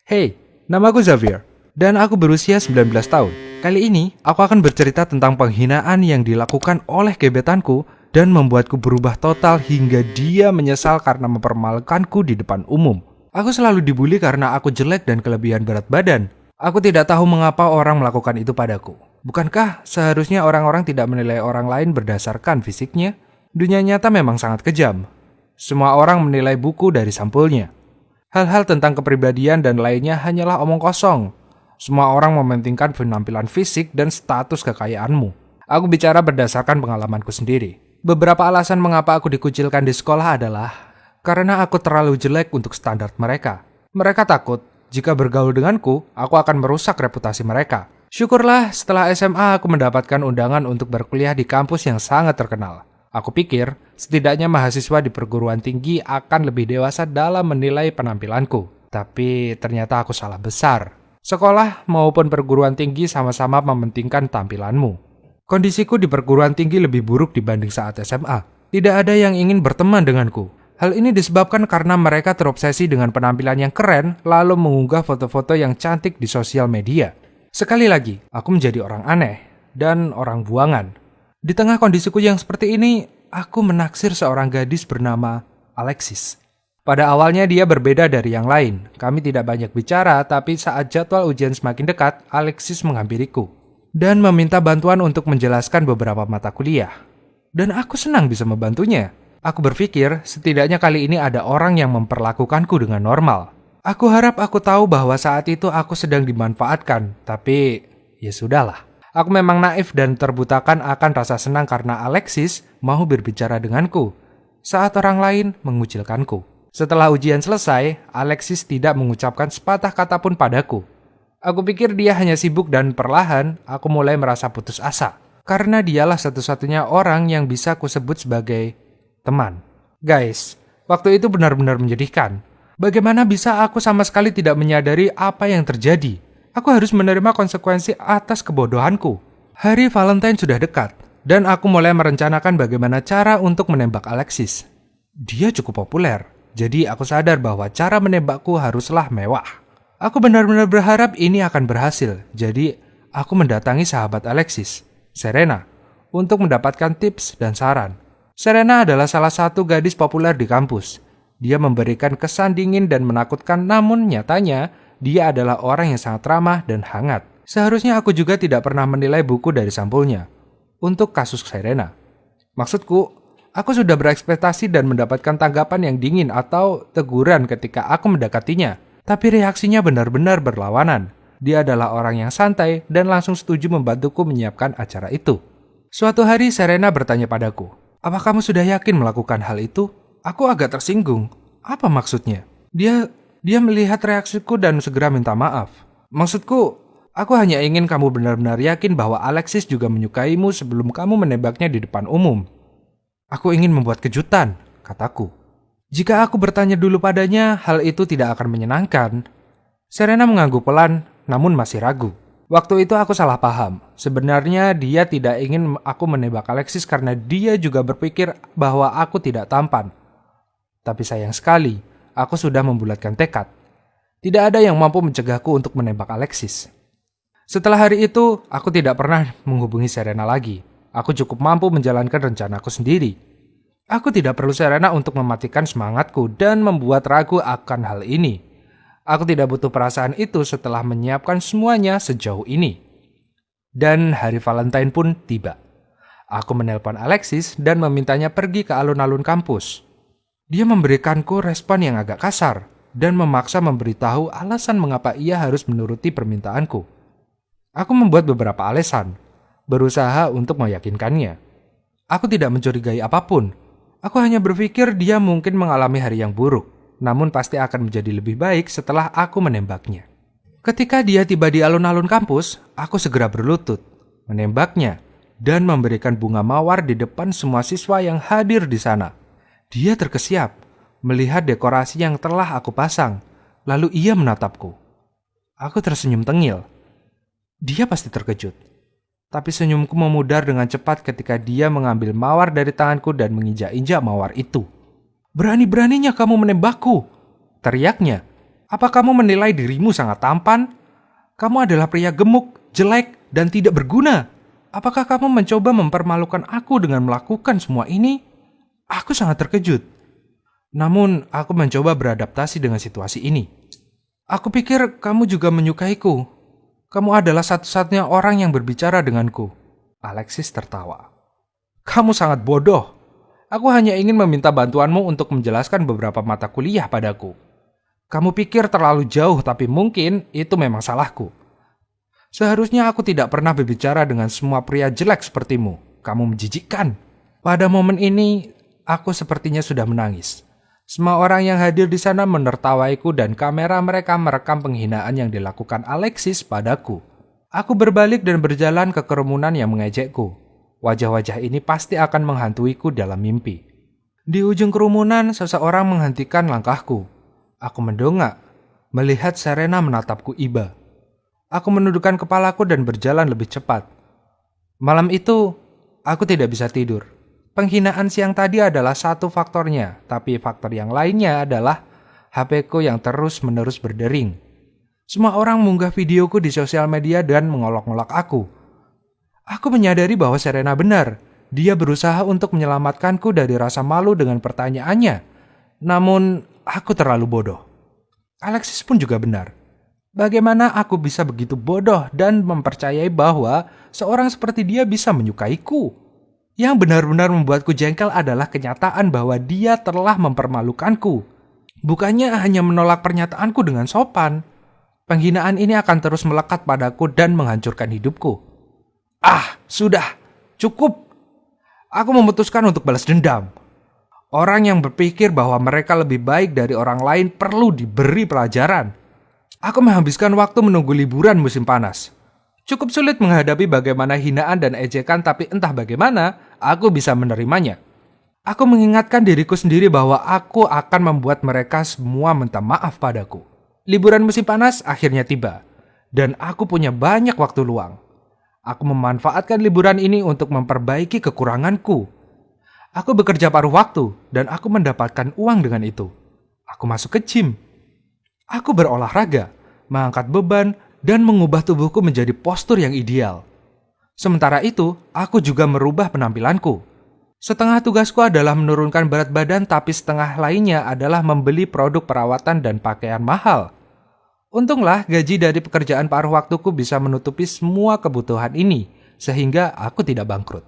Hey, namaku Xavier, dan aku berusia 19 tahun. Kali ini, aku akan bercerita tentang penghinaan yang dilakukan oleh gebetanku dan membuatku berubah total hingga dia menyesal karena mempermalukanku di depan umum. Aku selalu dibully karena aku jelek dan kelebihan berat badan. Aku tidak tahu mengapa orang melakukan itu padaku. Bukankah seharusnya orang-orang tidak menilai orang lain berdasarkan fisiknya? Dunia nyata memang sangat kejam. Semua orang menilai buku dari sampulnya. Hal-hal tentang kepribadian dan lainnya hanyalah omong kosong. Semua orang mementingkan penampilan fisik dan status kekayaanmu. Aku bicara berdasarkan pengalamanku sendiri. Beberapa alasan mengapa aku dikucilkan di sekolah adalah karena aku terlalu jelek untuk standar mereka. Mereka takut jika bergaul denganku, aku akan merusak reputasi mereka. Syukurlah setelah SMA aku mendapatkan undangan untuk berkuliah di kampus yang sangat terkenal. Aku pikir, setidaknya mahasiswa di perguruan tinggi akan lebih dewasa dalam menilai penampilanku. Tapi ternyata aku salah besar. Sekolah maupun perguruan tinggi sama-sama mementingkan tampilanmu. Kondisiku di perguruan tinggi lebih buruk dibanding saat SMA. Tidak ada yang ingin berteman denganku. Hal ini disebabkan karena mereka terobsesi dengan penampilan yang keren, lalu mengunggah foto-foto yang cantik di sosial media. Sekali lagi, aku menjadi orang aneh dan orang buangan. Di tengah kondisiku yang seperti ini, aku menaksir seorang gadis bernama Alexis. Pada awalnya dia berbeda dari yang lain. Kami tidak banyak bicara, tapi saat jadwal ujian semakin dekat, Alexis menghampiriku dan meminta bantuan untuk menjelaskan beberapa mata kuliah. Dan aku senang bisa membantunya. Aku berpikir setidaknya kali ini ada orang yang memperlakukanku dengan normal. Aku harap aku tahu bahwa saat itu aku sedang dimanfaatkan, tapi ya sudahlah. Aku memang naif dan terbutakan akan rasa senang karena Alexis mau berbicara denganku, saat orang lain mengucilkanku. Setelah ujian selesai, Alexis tidak mengucapkan sepatah kata pun padaku. Aku pikir dia hanya sibuk dan perlahan aku mulai merasa putus asa. Karena dialah satu-satunya orang yang bisa kusebut sebagai teman. Guys, waktu itu benar-benar menyedihkan. Bagaimana bisa aku sama sekali tidak menyadari apa yang terjadi? Aku harus menerima konsekuensi atas kebodohanku. Hari Valentine sudah dekat, dan aku mulai merencanakan bagaimana cara untuk menembak Alexis. Dia cukup populer, jadi aku sadar bahwa cara menembakku haruslah mewah. Aku benar-benar berharap ini akan berhasil, jadi aku mendatangi sahabat Alexis, Serena, untuk mendapatkan tips dan saran. Serena adalah salah satu gadis populer di kampus. Dia memberikan kesan dingin dan menakutkan, namun nyatanya dia adalah orang yang sangat ramah dan hangat. Seharusnya aku juga tidak pernah menilai buku dari sampulnya. Untuk kasus Serena. Maksudku, aku sudah berekspektasi dan mendapatkan tanggapan yang dingin atau teguran ketika aku mendekatinya. Tapi reaksinya benar-benar berlawanan. Dia adalah orang yang santai dan langsung setuju membantuku menyiapkan acara itu. Suatu hari Serena bertanya padaku, "Apa kamu sudah yakin melakukan hal itu?" Aku agak tersinggung. Apa maksudnya? Dia melihat reaksiku dan segera minta maaf. Maksudku, aku hanya ingin kamu benar-benar yakin bahwa Alexis juga menyukaimu sebelum kamu menembaknya di depan umum. Aku ingin membuat kejutan, kataku. Jika aku bertanya dulu padanya, hal itu tidak akan menyenangkan. Serena mengangguk pelan, namun masih ragu. Waktu itu aku salah paham. Sebenarnya dia tidak ingin aku menembak Alexis karena dia juga berpikir bahwa aku tidak tampan. Tapi sayang sekali, aku sudah membulatkan tekad. Tidak ada yang mampu mencegahku untuk menembak Alexis. Setelah hari itu, aku tidak pernah menghubungi Serena lagi. Aku cukup mampu menjalankan rencanaku sendiri. Aku tidak perlu Serena untuk mematikan semangatku dan membuat ragu akan hal ini. Aku tidak butuh perasaan itu setelah menyiapkan semuanya sejauh ini. Dan hari Valentine pun tiba. Aku menelpon Alexis dan memintanya pergi ke alun-alun kampus. Dia memberikanku respon yang agak kasar dan memaksa memberitahu alasan mengapa ia harus menuruti permintaanku. Aku membuat beberapa alasan, berusaha untuk meyakinkannya. Aku tidak mencurigai apapun. Aku hanya berpikir dia mungkin mengalami hari yang buruk, namun pasti akan menjadi lebih baik setelah aku menembaknya. Ketika dia tiba di alun-alun kampus, aku segera berlutut, menembaknya, dan memberikan bunga mawar di depan semua siswa yang hadir di sana. Dia terkesiap melihat dekorasi yang telah aku pasang, lalu ia menatapku. Aku tersenyum tengil. Dia pasti terkejut. Tapi senyumku memudar dengan cepat ketika dia mengambil mawar dari tanganku dan menginjak-injak mawar itu. "Berani-beraninya kamu menembakku!" teriaknya. Apa kamu menilai dirimu sangat tampan? Kamu adalah pria gemuk, jelek, dan tidak berguna. Apakah kamu mencoba mempermalukan aku dengan melakukan semua ini? Aku sangat terkejut. Namun, aku mencoba beradaptasi dengan situasi ini. Aku pikir kamu juga menyukaiku. Kamu adalah satu-satunya orang yang berbicara denganku. Alexis tertawa. Kamu sangat bodoh. Aku hanya ingin meminta bantuanmu untuk menjelaskan beberapa mata kuliah padaku. Kamu pikir terlalu jauh, tapi mungkin itu memang salahku. Seharusnya aku tidak pernah berbicara dengan semua pria jelek sepertimu. Kamu menjijikkan. Pada momen ini, aku sepertinya sudah menangis. Semua orang yang hadir di sana menertawaiku dan kamera mereka merekam penghinaan yang dilakukan Alexis padaku. Aku berbalik dan berjalan ke kerumunan yang mengejekku. Wajah-wajah ini pasti akan menghantuiku dalam mimpi. Di ujung kerumunan, seseorang menghentikan langkahku. Aku mendongak, melihat Serena menatapku iba. Aku menundukkan kepalaku dan berjalan lebih cepat. Malam itu, aku tidak bisa tidur. Penghinaan siang tadi adalah satu faktornya, tapi faktor yang lainnya adalah HP-ku yang terus-menerus berdering. Semua orang mengunggah videoku di sosial media dan mengolok-olok aku. Aku menyadari bahwa Serena benar. Dia berusaha untuk menyelamatkanku dari rasa malu dengan pertanyaannya. Namun, aku terlalu bodoh. Alexis pun juga benar. Bagaimana aku bisa begitu bodoh dan mempercayai bahwa seorang seperti dia bisa menyukaiku? Yang benar-benar membuatku jengkel adalah kenyataan bahwa dia telah mempermalukanku. Bukannya hanya menolak pernyataanku dengan sopan. Penghinaan ini akan terus melekat padaku dan menghancurkan hidupku. Sudah. Cukup. Aku memutuskan untuk balas dendam. Orang yang berpikir bahwa mereka lebih baik dari orang lain perlu diberi pelajaran. Aku menghabiskan waktu menunggu liburan musim panas. Cukup sulit menghadapi bagaimana hinaan dan ejekan, tapi entah bagaimana, aku bisa menerimanya. Aku mengingatkan diriku sendiri bahwa aku akan membuat mereka semua minta maaf padaku. Liburan musim panas akhirnya tiba, dan aku punya banyak waktu luang. Aku memanfaatkan liburan ini untuk memperbaiki kekuranganku. Aku bekerja paruh waktu, dan aku mendapatkan uang dengan itu. Aku masuk ke gym. Aku berolahraga, mengangkat beban, dan mengubah tubuhku menjadi postur yang ideal. Sementara itu, aku juga merubah penampilanku. Setengah tugasku adalah menurunkan berat badan, tapi setengah lainnya adalah membeli produk perawatan dan pakaian mahal. Untunglah gaji dari pekerjaan paruh waktuku bisa menutupi semua kebutuhan ini, sehingga aku tidak bangkrut.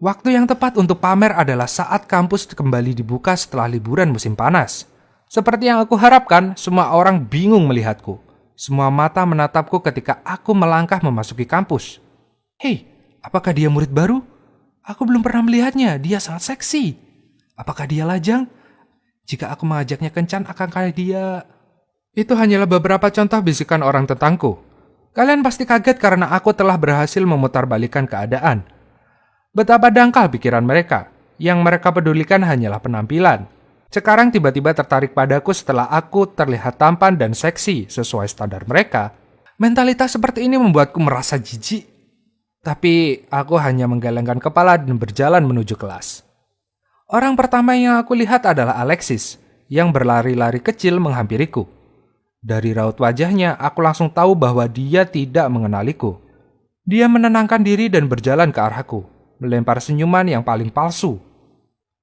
Waktu yang tepat untuk pamer adalah saat kampus kembali dibuka setelah liburan musim panas. Seperti yang aku harapkan, semua orang bingung melihatku. Semua mata menatapku ketika aku melangkah memasuki kampus. Hei, apakah dia murid baru? Aku belum pernah melihatnya, dia sangat seksi. Apakah dia lajang? Jika aku mengajaknya kencan, akankah dia... Itu hanyalah beberapa contoh bisikan orang tentangku. Kalian pasti kaget karena aku telah berhasil memutarbalikkan keadaan. Betapa dangkal pikiran mereka. Yang mereka pedulikan hanyalah penampilan. Sekarang tiba-tiba tertarik padaku setelah aku terlihat tampan dan seksi sesuai standar mereka. Mentalitas seperti ini membuatku merasa jijik. Tapi aku hanya menggelengkan kepala dan berjalan menuju kelas. Orang pertama yang aku lihat adalah Alexis, yang berlari-lari kecil menghampiriku. Dari raut wajahnya, aku langsung tahu bahwa dia tidak mengenaliku. Dia menenangkan diri dan berjalan ke arahku, melempar senyuman yang paling palsu.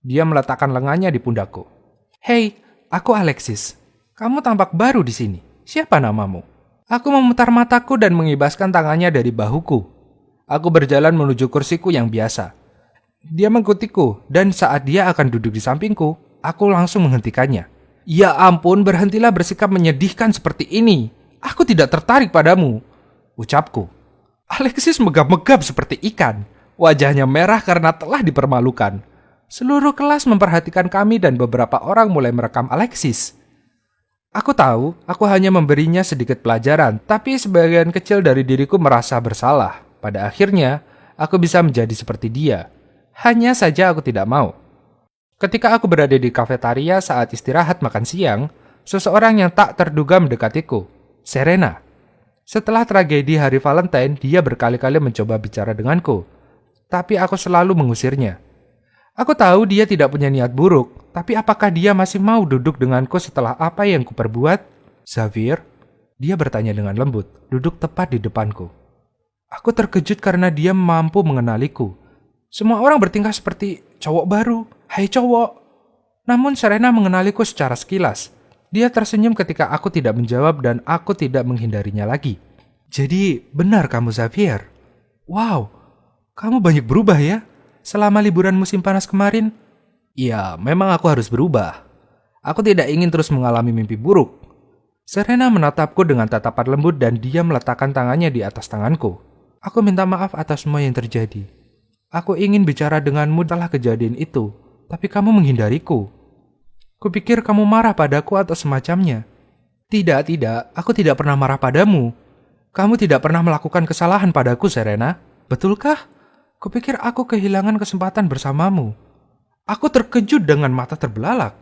Dia meletakkan lengannya di pundakku. Hei, aku Alexis. Kamu tampak baru di sini. Siapa namamu? Aku memutar mataku dan mengibaskan tangannya dari bahuku. Aku berjalan menuju kursiku yang biasa. Dia mengikutiku, dan saat dia akan duduk di sampingku, aku langsung menghentikannya. Ya ampun, berhentilah bersikap menyedihkan seperti ini. Aku tidak tertarik padamu, ucapku. Alexis megap-megap seperti ikan. Wajahnya merah karena telah dipermalukan. Seluruh kelas memperhatikan kami dan beberapa orang mulai merekam Alexis. Aku tahu, aku hanya memberinya sedikit pelajaran, tapi sebagian kecil dari diriku merasa bersalah. Pada akhirnya, aku bisa menjadi seperti dia. Hanya saja aku tidak mau. Ketika aku berada di kafetaria saat istirahat makan siang, seseorang yang tak terduga mendekatiku, Serena. Setelah tragedi hari Valentine, dia berkali-kali mencoba bicara denganku, tapi aku selalu mengusirnya. Aku tahu dia tidak punya niat buruk, tapi apakah dia masih mau duduk denganku setelah apa yang kuperbuat? Xavier? Dia bertanya dengan lembut, duduk tepat di depanku. Aku terkejut karena dia mampu mengenaliku. Semua orang bertingkah seperti cowok baru. Hai cowok. Namun Serena mengenaliku secara sekilas. Dia tersenyum ketika aku tidak menjawab dan aku tidak menghindarinya lagi. Jadi benar kamu Xavier? Wow, kamu banyak berubah ya selama liburan musim panas kemarin. Iya, memang aku harus berubah. Aku tidak ingin terus mengalami mimpi buruk. Serena menatapku dengan tatapan lembut dan dia meletakkan tangannya di atas tanganku. Aku minta maaf atas semua yang terjadi. Aku ingin bicara denganmu setelah kejadian itu, tapi kamu menghindariku. Kupikir kamu marah padaku atau semacamnya. Tidak, aku tidak pernah marah padamu. Kamu tidak pernah melakukan kesalahan padaku, Serena. Betulkah? Kupikir aku kehilangan kesempatan bersamamu. Aku terkejut dengan mata terbelalak.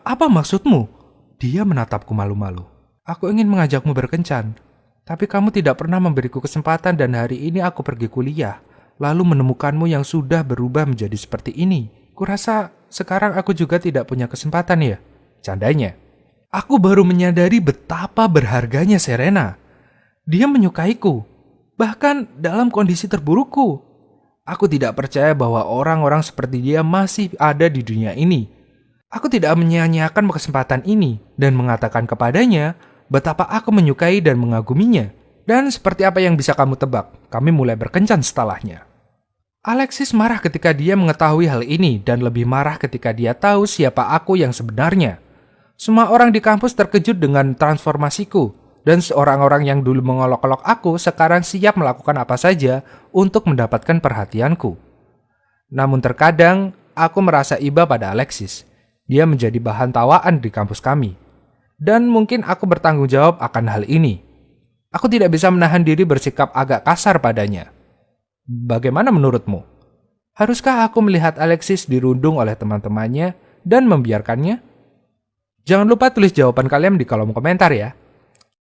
Apa maksudmu? Dia menatapku malu-malu. Aku ingin mengajakmu berkencan, tapi kamu tidak pernah memberiku kesempatan dan hari ini aku pergi kuliah, lalu menemukanmu yang sudah berubah menjadi seperti ini. Kurasa sekarang aku juga tidak punya kesempatan ya? Candanya. Aku baru menyadari betapa berharganya Serena. Dia menyukaiku, bahkan dalam kondisi terburukku. Aku tidak percaya bahwa orang-orang seperti dia masih ada di dunia ini. Aku tidak menyia-nyiakan kesempatan ini dan mengatakan kepadanya betapa aku menyukai dan mengaguminya. Dan seperti apa yang bisa kamu tebak, kami mulai berkencan setelahnya. Alexis marah ketika dia mengetahui hal ini dan lebih marah ketika dia tahu siapa aku yang sebenarnya. Semua orang di kampus terkejut dengan transformasiku dan seorang-orang yang dulu mengolok-olok aku sekarang siap melakukan apa saja untuk mendapatkan perhatianku. Namun terkadang aku merasa iba pada Alexis. Dia menjadi bahan tawaan di kampus kami. Dan mungkin aku bertanggung jawab akan hal ini. Aku tidak bisa menahan diri bersikap agak kasar padanya. Bagaimana menurutmu? Haruskah aku melihat Alexis dirundung oleh teman-temannya dan membiarkannya? Jangan lupa tulis jawaban kalian di kolom komentar ya.